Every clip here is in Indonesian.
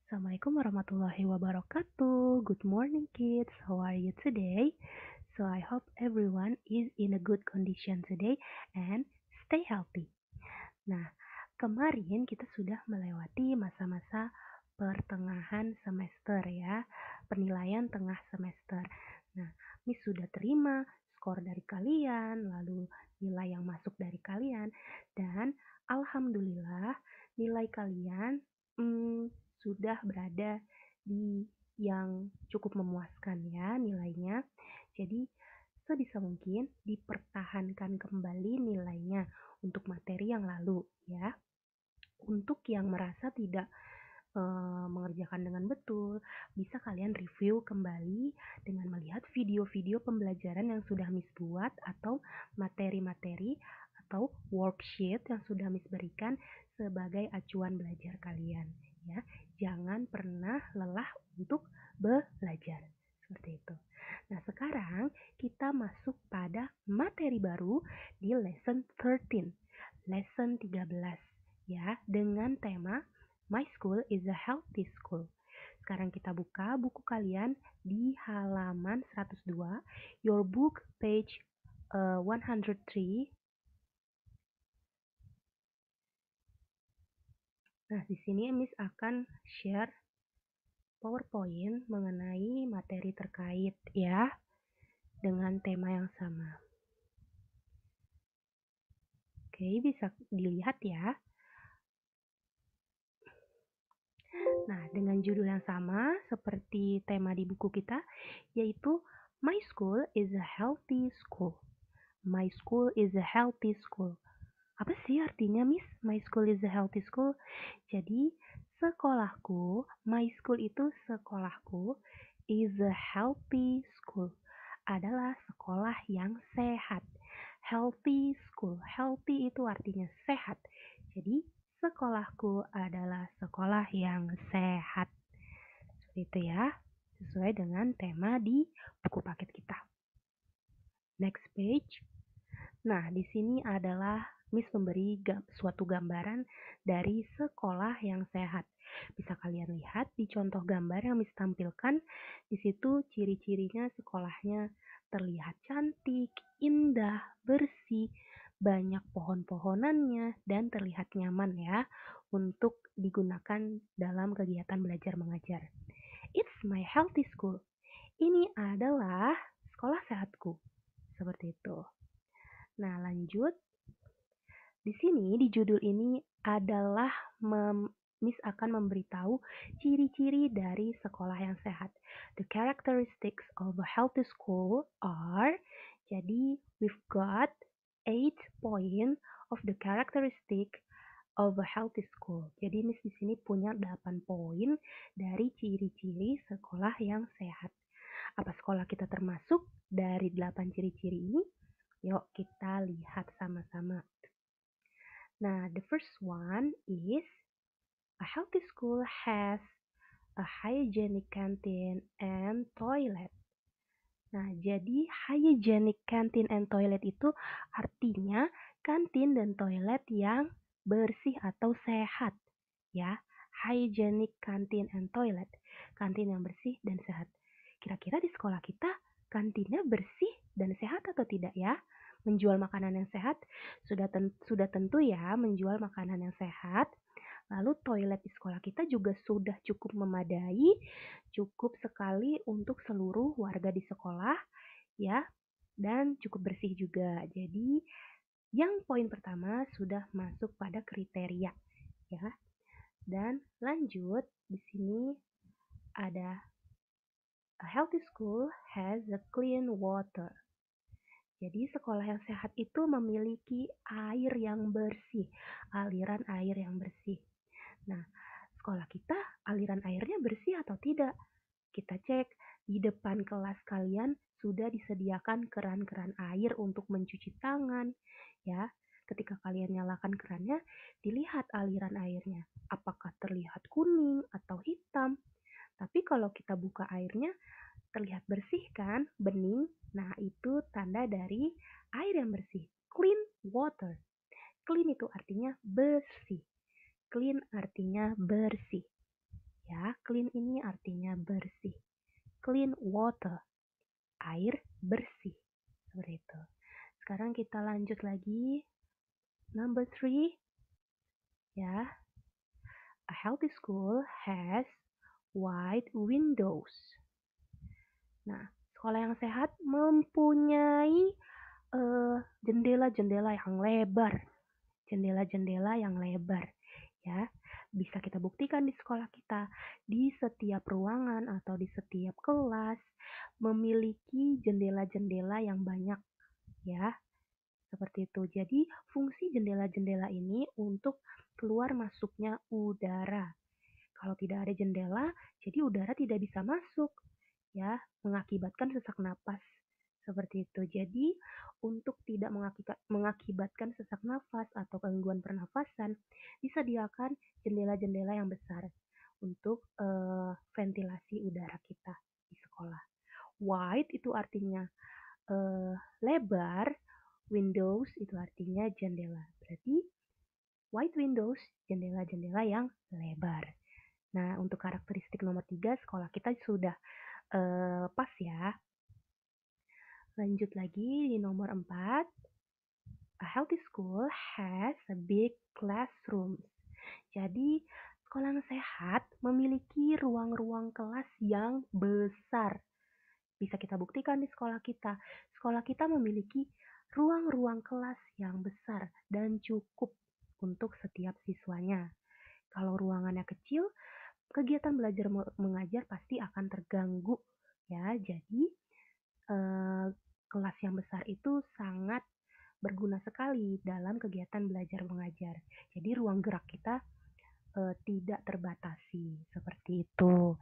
Assalamualaikum warahmatullahi wabarakatuh. Good morning, kids. How are you today? So, I hope everyone is in a good condition today and stay healthy. Nah, kemarin kita sudah melewati masa-masa pertengahan semester ya, penilaian tengah semester. Nah, Miss sudah terima skor dari kalian, lalu nilai yang masuk dari kalian, dan alhamdulillah nilai kalian sudah berada di yang cukup memuaskan ya nilainya. Jadi sebisa mungkin dipertahankan kembali nilainya untuk materi yang lalu ya. Untuk yang merasa tidak mengerjakan dengan betul, bisa kalian review kembali dengan melihat video-video pembelajaran yang sudah Miss buat atau materi-materi atau worksheet yang sudah Miss berikan sebagai acuan belajar kalian ya. Jangan pernah lelah untuk belajar. Seperti itu. Nah, sekarang kita masuk pada materi baru di lesson 13. Lesson 13 ya, dengan tema My School is a Healthy School. Sekarang kita buka buku kalian di halaman 102, your book page 103. Nah, di sini Miss akan share PowerPoint mengenai materi terkait ya, dengan tema yang sama. Oke, bisa dilihat ya. Nah, dengan judul yang sama seperti tema di buku kita, yaitu My School is a Healthy School. My School is a Healthy School. Apa sih artinya, Miss? My School is a Healthy School. Jadi, sekolahku, my school itu sekolahku, is a healthy school. Adalah sekolah yang sehat. Healthy school. Healthy itu artinya sehat. Jadi, sekolahku adalah sekolah yang sehat. Seperti itu ya, sesuai dengan tema di buku paket kita. Next page. Nah, di sini adalah Miss memberi suatu gambaran dari sekolah yang sehat. Bisa kalian lihat di contoh gambar yang Miss tampilkan. Di situ ciri-cirinya sekolahnya terlihat cantik, indah, bersih, banyak pohon-pohonannya, dan terlihat nyaman ya untuk digunakan dalam kegiatan belajar mengajar. It's my healthy school. Ini adalah sekolah sehatku. Seperti itu. Nah, lanjut. Di sini di judul ini adalah Miss akan memberitahu ciri-ciri dari sekolah yang sehat. The characteristics of a healthy school are, jadi we've got 8 point of the characteristic of a healthy school. Jadi Miss di sini punya 8 poin dari ciri-ciri sekolah yang sehat. Apa sekolah kita termasuk dari 8 ciri-ciri ini? Yuk kita lihat sama-sama. Nah, the first one is a healthy school has a hygienic canteen and toilet. Nah, jadi hygienic canteen and toilet itu artinya kantin dan toilet yang bersih atau sehat. Ya, hygienic canteen and toilet. Kantin yang bersih dan sehat. Kira-kira di sekolah kita kantinnya bersih dan sehat atau tidak ya? Menjual makanan yang sehat? Sudah tentu ya menjual makanan yang sehat. Lalu toilet di sekolah kita juga sudah cukup memadai, cukup sekali untuk seluruh warga di sekolah ya, dan cukup bersih juga. Jadi yang poin pertama sudah masuk pada kriteria ya. Dan lanjut di sini ada a healthy school has a clean water. Jadi sekolah yang sehat itu memiliki air yang bersih, aliran air yang bersih. Nah, sekolah kita aliran airnya bersih atau tidak? Kita cek di depan kelas kalian sudah disediakan keran-keran air untuk mencuci tangan. Ya, ketika kalian nyalakan kerannya, dilihat aliran airnya. Apakah terlihat kuning atau hitam? Tapi kalau kita buka airnya, terlihat bersih kan, bening. Nah, itu tanda dari air yang bersih. Clean water. Clean itu artinya bersih. Clean artinya bersih. Ya, Clean ini artinya bersih. Clean water, air bersih. Seperti itu. Sekarang kita lanjut lagi. Number 3, ya. A healthy school has wide windows. Nah, sekolah yang sehat mempunyai jendela-jendela yang lebar. Jendela-jendela yang lebar. Ya, bisa kita buktikan di sekolah kita. Di setiap ruangan atau di setiap kelas memiliki jendela-jendela yang banyak. Ya, seperti itu. Jadi, fungsi jendela-jendela ini untuk keluar masuknya udara. Kalau tidak ada jendela, jadi udara tidak bisa masuk, ya, mengakibatkan sesak napas. Seperti itu. Jadi, untuk tidak mengakibatkan sesak nafas atau gangguan pernafasan, disediakan jendela-jendela yang besar untuk ventilasi udara kita di sekolah. Wide itu artinya lebar, windows itu artinya jendela. Berarti wide windows, jendela-jendela yang lebar. Nah, untuk karakteristik nomor 3, sekolah kita sudah pas ya. Lanjut lagi di nomor 4. A healthy school has a big classroom. Jadi, sekolah yang sehat memiliki ruang-ruang kelas yang besar. Bisa kita buktikan di sekolah kita. Sekolah kita memiliki ruang-ruang kelas yang besar dan cukup untuk setiap siswanya. Kalau ruangannya kecil, kegiatan belajar mengajar pasti akan terganggu ya. Jadi kelas yang besar itu sangat berguna sekali dalam kegiatan belajar mengajar. Jadi ruang gerak kita tidak terbatasi seperti itu.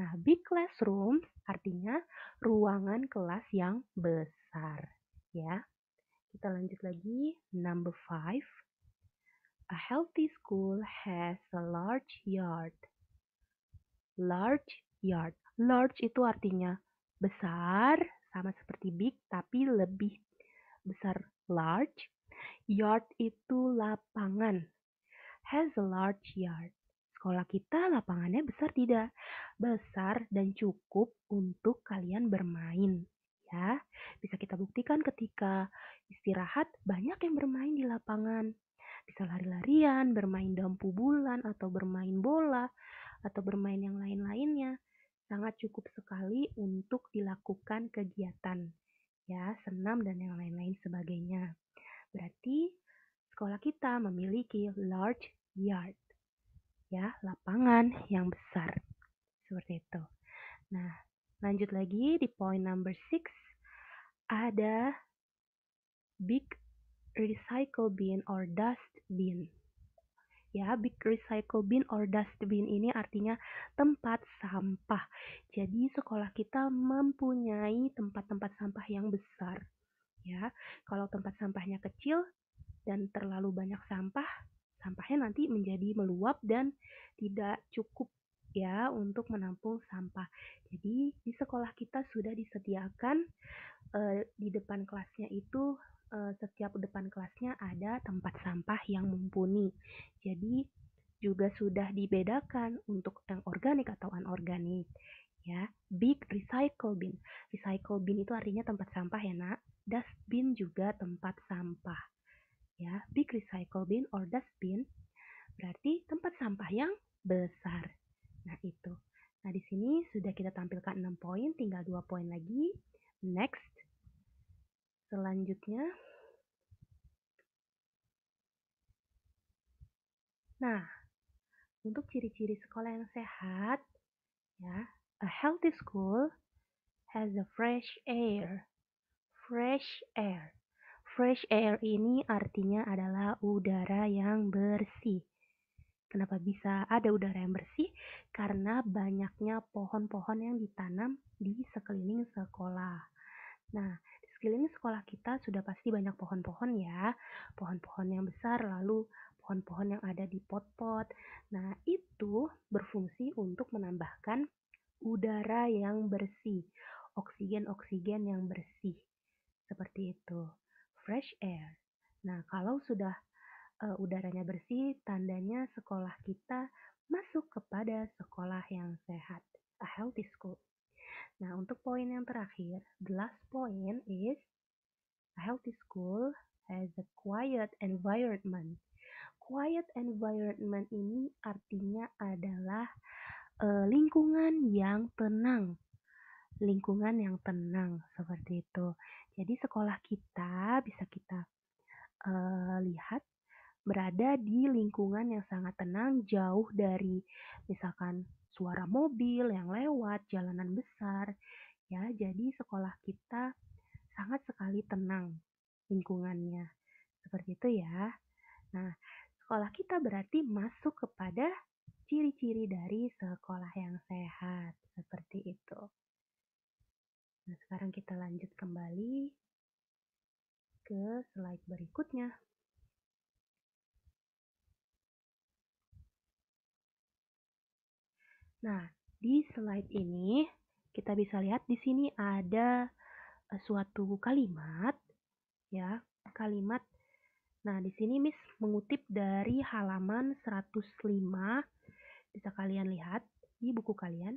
Nah, big classroom artinya ruangan kelas yang besar ya. Kita lanjut lagi, number 5. A healthy school has a large yard. Large yard. Large itu artinya besar, sama seperti big, tapi lebih besar. Large. Yard itu lapangan. Has a large yard. Sekolah kita lapangannya besar tidak? Besar dan cukup untuk kalian bermain. Ya, bisa kita buktikan ketika istirahat banyak yang bermain di lapangan. Bisa lari-larian, bermain dampu bulan, atau bermain bola, atau bermain yang lain-lainnya. Sangat cukup sekali untuk dilakukan kegiatan, ya, senam dan yang lain-lain sebagainya. Berarti sekolah kita memiliki large yard, ya, lapangan yang besar. Seperti itu. Nah, lanjut lagi di point number 6. Ada big recycle bin or dust bin. Ya, big recycle bin or dustbin ini artinya tempat sampah. Jadi sekolah kita mempunyai tempat-tempat sampah yang besar. Ya, kalau tempat sampahnya kecil dan terlalu banyak sampah, sampahnya nanti menjadi meluap dan tidak cukup ya untuk menampung sampah. Jadi di sekolah kita sudah disediakan di depan kelasnya itu setiap depan kelasnya ada tempat sampah yang mumpuni. Jadi juga sudah dibedakan untuk yang organik atau anorganik. Ya, big recycle bin. Recycle bin itu artinya tempat sampah ya, Nak. Dustbin juga tempat sampah. Ya, big recycle bin or dustbin berarti tempat sampah yang besar. Nah, itu. Nah, di sini sudah kita tampilkan 6 poin, tinggal 2 poin lagi. Next. Selanjutnya, nah, untuk ciri-ciri sekolah yang sehat, ya, a healthy school has a fresh air. Fresh air. Fresh air ini artinya adalah udara yang bersih. Kenapa bisa ada udara yang bersih? Karena banyaknya pohon-pohon yang ditanam di sekeliling sekolah. Nah, di sekeliling sekolah kita sudah pasti banyak pohon-pohon ya. Pohon-pohon yang besar, lalu pohon-pohon yang ada di pot-pot. Nah, itu berfungsi untuk menambahkan udara yang bersih. Oksigen-oksigen yang bersih. Seperti itu. Fresh air. Nah, kalau sudah udaranya bersih, tandanya sekolah kita masuk kepada sekolah yang sehat, a healthy school. Nah, untuk poin yang terakhir, the last point is a healthy school has a quiet environment. Quiet environment ini artinya adalah lingkungan yang tenang. Lingkungan yang tenang seperti itu. Jadi sekolah kita bisa kita lihat berada di lingkungan yang sangat tenang, jauh dari misalkan suara mobil yang lewat, jalanan besar, ya. Jadi sekolah kita sangat sekali tenang lingkungannya. Seperti itu ya. Nah, sekolah kita berarti masuk kepada ciri-ciri dari sekolah yang sehat. Seperti itu. Nah, sekarang kita lanjut kembali ke slide berikutnya. Nah, di slide ini kita bisa lihat di sini ada suatu kalimat, ya, kalimat. Nah, di sini Miss mengutip dari halaman 105. Bisa kalian lihat di buku kalian.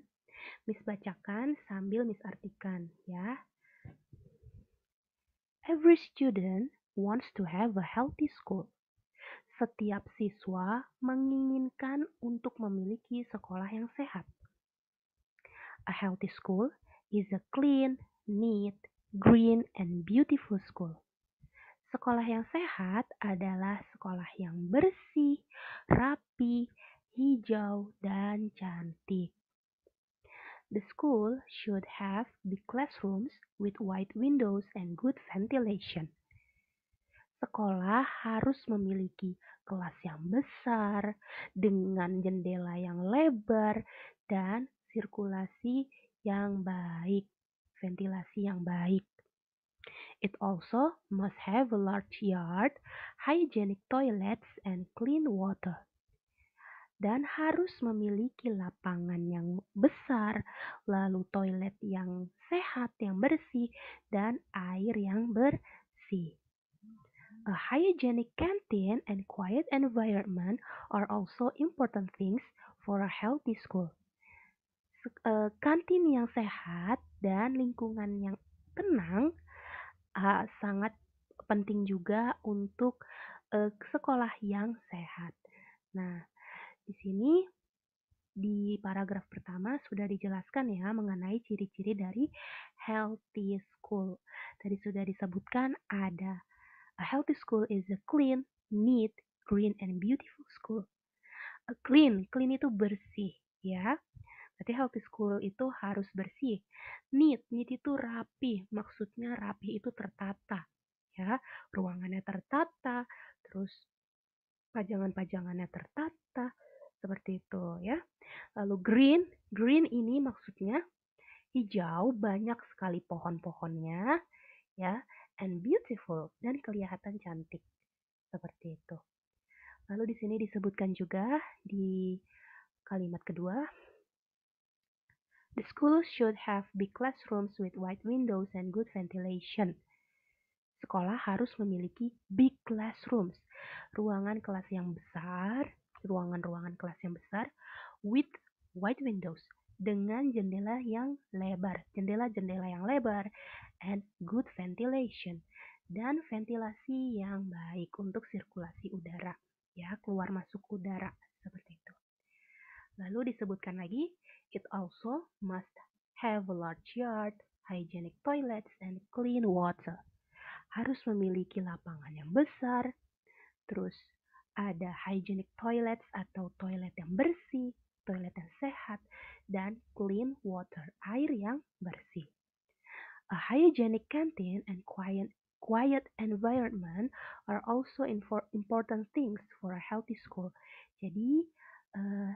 Miss bacakan sambil Miss artikan, ya. Every student wants to have a healthy school. Setiap siswa menginginkan untuk memiliki sekolah yang sehat. A healthy school is a clean, neat, green, and beautiful school. Sekolah yang sehat adalah sekolah yang bersih, rapi, hijau, dan cantik. The school should have big classrooms with wide windows and good ventilation. Sekolah harus memiliki kelas yang besar dengan jendela yang lebar dan sirkulasi yang baik, ventilasi yang baik. It also must have a large yard, hygienic toilets, and clean water. Dan harus memiliki lapangan yang besar, lalu toilet yang sehat, yang bersih, dan air yang bersih. A hygienic canteen and quiet environment are also important things for a healthy school. Kantin yang sehat dan lingkungan yang tenang sangat penting juga untuk sekolah yang sehat. Nah, di sini di paragraf pertama sudah dijelaskan ya mengenai ciri-ciri dari healthy school. Tadi sudah disebutkan ada a healthy school is a clean, neat, green, and beautiful school. A clean itu bersih ya. Berarti healthy school itu harus bersih. Neat itu rapi. Maksudnya rapi itu tertata. Ya, ruangannya tertata, terus pajangan-pajangannya tertata, seperti itu ya. Lalu green ini maksudnya hijau, banyak sekali pohon-pohonnya, ya, and beautiful dan kelihatan cantik, seperti itu. Lalu di sini disebutkan juga di kalimat kedua, the school should have big classrooms with wide windows and good ventilation. Sekolah harus memiliki big classrooms, ruangan kelas yang besar, ruangan-ruangan kelas yang besar, with wide windows, dengan jendela yang lebar, jendela-jendela yang lebar, and good ventilation, dan ventilasi yang baik untuk sirkulasi udara, ya, keluar masuk udara, seperti itu. Lalu disebutkan lagi, it also must have a large yard, hygienic toilets, and clean water. Harus memiliki lapangan yang besar, terus ada hygienic toilets atau toilet yang bersih, toilet yang sehat, dan clean water, air yang bersih. A hygienic canteen and quiet environment are also important things for a healthy school. Jadi,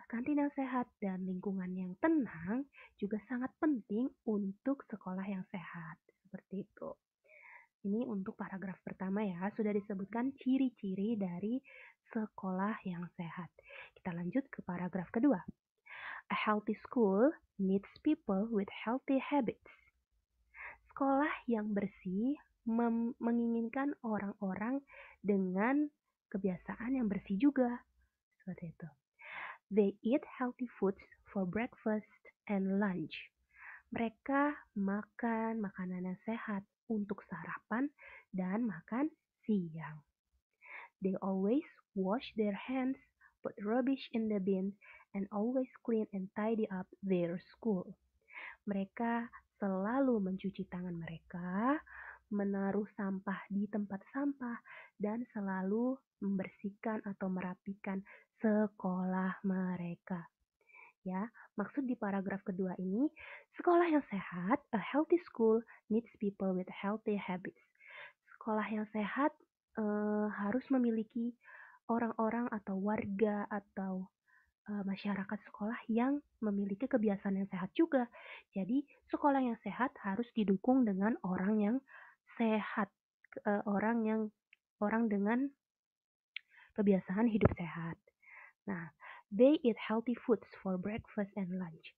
kantin yang sehat dan lingkungan yang tenang juga sangat penting untuk sekolah yang sehat. Seperti itu. Ini untuk paragraf pertama ya, sudah disebutkan ciri-ciri dari sekolah yang sehat. Kita lanjut ke paragraf kedua. A healthy school needs people with healthy habits. Sekolah yang bersih menginginkan orang-orang dengan kebiasaan yang bersih juga. Seperti itu. They eat healthy foods for breakfast and lunch. Mereka makan makanan yang sehat untuk sarapan dan makan siang. They always wash their hands, put rubbish in the bin, and always clean and tidy up their school. Mereka selalu mencuci tangan mereka, menaruh sampah di tempat sampah, dan selalu membersihkan atau merapikan sekolah mereka. Ya, maksud di paragraf kedua ini, sekolah yang sehat, a healthy school needs people with healthy habits. Sekolah yang sehat harus memiliki orang-orang atau warga atau masyarakat sekolah yang memiliki kebiasaan yang sehat juga. Jadi, sekolah yang sehat harus didukung dengan orang yang sehat, orang dengan kebiasaan hidup sehat. Nah, they eat healthy foods for breakfast and lunch.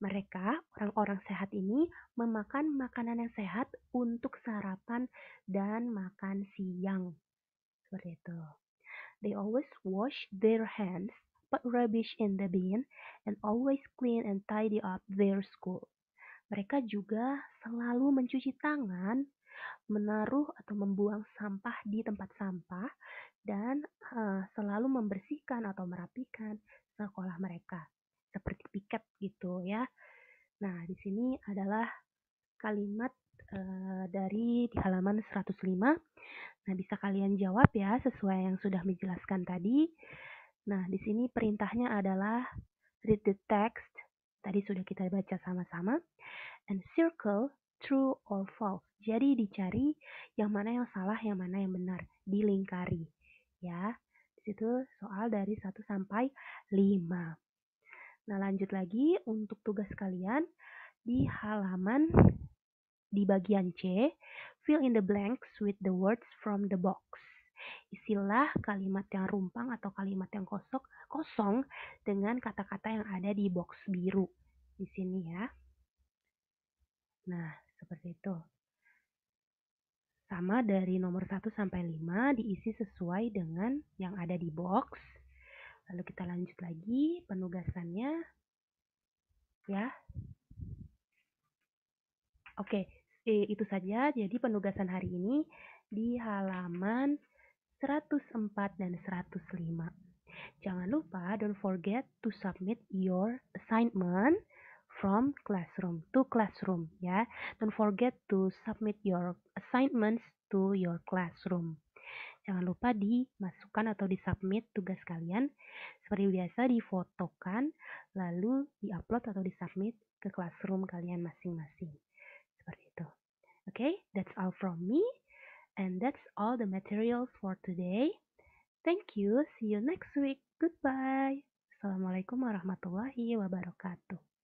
Mereka, orang-orang sehat ini, memakan makanan yang sehat untuk sarapan dan makan siang. Seperti itu. They always wash their hands, put rubbish in the bin, and always clean and tidy up their school. Mereka juga selalu mencuci tangan, menaruh atau membuang sampah di tempat sampah, dan selalu membersihkan atau merapikan sekolah mereka. Seperti piket gitu ya. Nah, di sini adalah kalimat dari di halaman 105. Nah, bisa kalian jawab ya sesuai yang sudah menjelaskan tadi. Nah, di sini perintahnya adalah read the text. Tadi sudah kita baca sama-sama. And circle true or false. Jadi dicari yang mana yang salah, yang mana yang benar. Dilingkari. Ya, di situ soal dari 1 sampai 5. Nah, lanjut lagi untuk tugas kalian di halaman di bagian C, fill in the blanks with the words from the box. Isilah kalimat yang rumpang atau kalimat yang kosong dengan kata-kata yang ada di box biru di sini ya. Nah, seperti itu. Sama dari nomor 1 sampai 5 diisi sesuai dengan yang ada di box. Lalu kita lanjut lagi penugasannya. Ya. Oke, itu saja. Jadi penugasan hari ini di halaman 104 dan 105. Jangan lupa, don't forget to submit your assignment from classroom to classroom ya. Don't forget to submit your assignments to your classroom. Jangan lupa dimasukkan atau disubmit tugas kalian seperti biasa, difotokan lalu diupload atau disubmit ke classroom kalian masing-masing. Seperti itu. Okay, that's all from me and that's all the materials for today. Thank you. See you next week. Goodbye. Assalamualaikum warahmatullahi wabarakatuh.